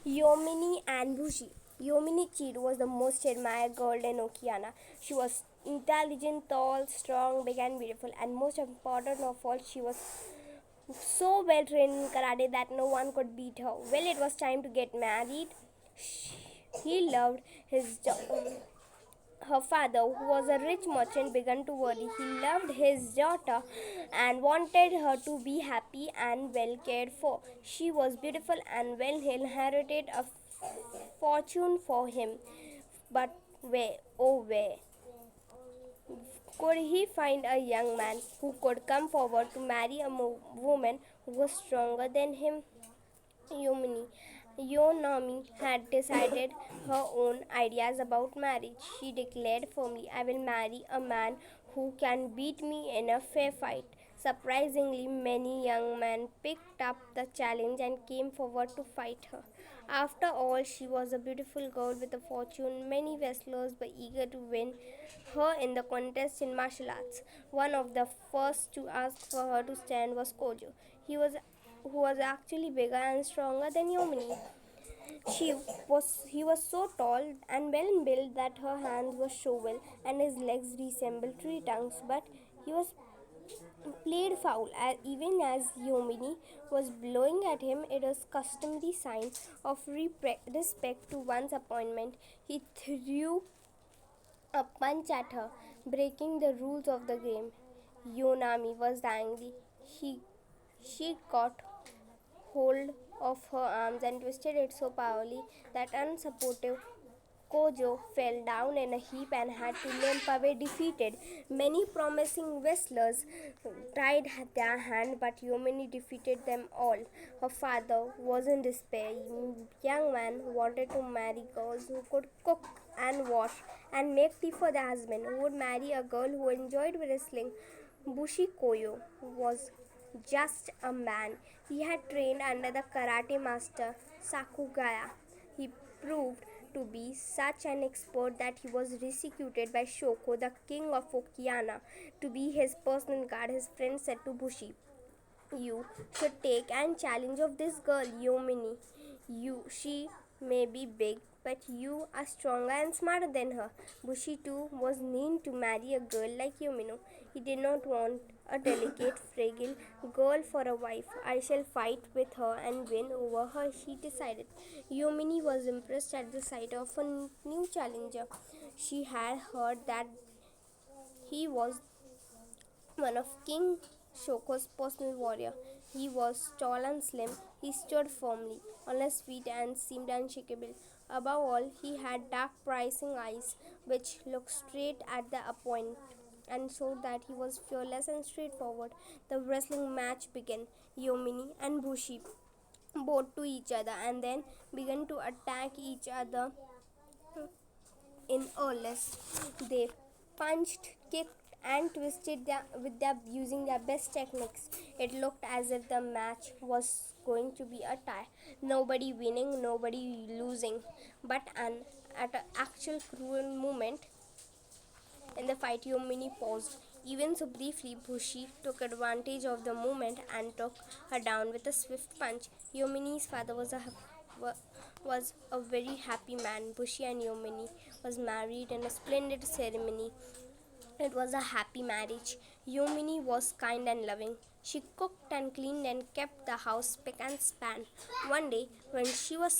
Yomini and Bushi. Yomini Chid was the most admired girl in Okiana. She was intelligent, tall, strong, big, and beautiful, and most important of all, she was so well trained in karate that no one could beat her. Well, it was time to get married. He loved his job. Her father, who was a rich merchant, began to worry. He loved his daughter and wanted her to be happy and well cared for. She was beautiful and well inherited a fortune for him. But where, oh where, could he find a young man who could come forward to marry a woman who was stronger than him? Yomini. Yonami had decided her own ideas about marriage. She declared firmly, I will marry a man who can beat me in a fair fight. Surprisingly, many young men picked up the challenge and came forward to fight her. After all, she was a beautiful girl with a fortune. Many wrestlers were eager to win her in the contest in martial arts. One of the first to ask for her to stand was Kojo. Who was actually bigger and stronger than Yomini. He was so tall and well built that her hands were shovel and his legs resembled tree trunks, but he was played foul even as Yomini was blowing at him. It was customary sign of respect to one's appointment. He threw a punch at her, breaking the rules of the game. Yonami was angry. He she got hold of her arms and twisted it so powerfully that unsupportive Kojo fell down in a heap and had to limp away defeated. Many promising wrestlers tried their hand, but Yomini defeated them all. Her father was in despair. Young man wanted to marry girls who could cook and wash and make tea for their husband, who would marry a girl who enjoyed wrestling. Bushi Koyo was just a man. He had trained under the karate master Sakugaya. He proved to be such an expert that he was executed by Shoko, the king of Okiana, to be his personal guard. His friend said to Bushi, you should take and challenge of this girl, Yomini. She may be big, but you are stronger and smarter than her. Bushi too was keen to marry a girl like Yomino. He did not want a delicate, fragile girl for a wife. I shall fight with her and win over her, she decided. Yomini was impressed at the sight of a new challenger. She had heard that he was one of King Shoko's personal warrior. He was tall and slim. He stood firmly on his feet and seemed unshakable. Above all, he had dark, piercing eyes which looked straight at the opponent and showed that he was fearless and straightforward. The wrestling match began. Yomini and Bushi bowed to each other and then began to attack each other in earnest. They punched, kicked, and twisted using their best techniques. It looked as if the match was going to be a tie. Nobody winning, nobody losing. But at an actual cruel moment in the fight, Yomini paused. Even so briefly, Bushi took advantage of the moment and took her down with a swift punch. Yomini's father was a very happy man. Bushi and Yomini was married in a splendid ceremony. It was a happy marriage. Yomini was kind and loving. She cooked and cleaned and kept the house spick and span. One day, when she was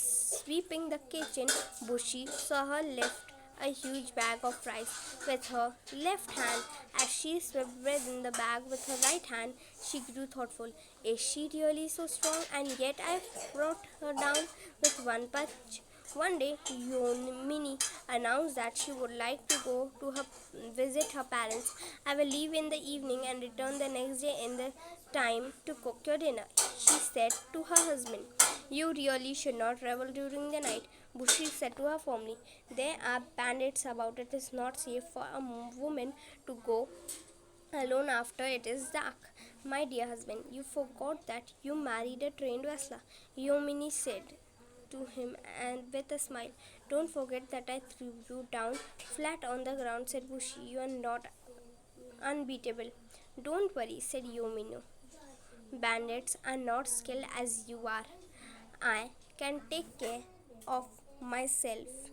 sweeping the kitchen, Bushi saw her lift a huge bag of rice with her left hand. As she swept bread in the bag with her right hand, she grew thoughtful. Is she really so strong? And yet I brought her down with one punch. One day, Yonamine announced that she would like to go to visit her parents. I will leave in the evening and return the next day in the time to cook your dinner, she said to her husband. You really should not travel during the night, Bushi said to her firmly. There are bandits about. It is not safe for a woman to go alone after it is dark. My dear husband, you forgot that you married a trained wrestler, Yomini said to him and with a smile. Don't forget that I threw you down flat on the ground, said Bushi. You are not unbeatable. Don't worry, said Yomino. Bandits are not skilled as you are. I can take care of myself.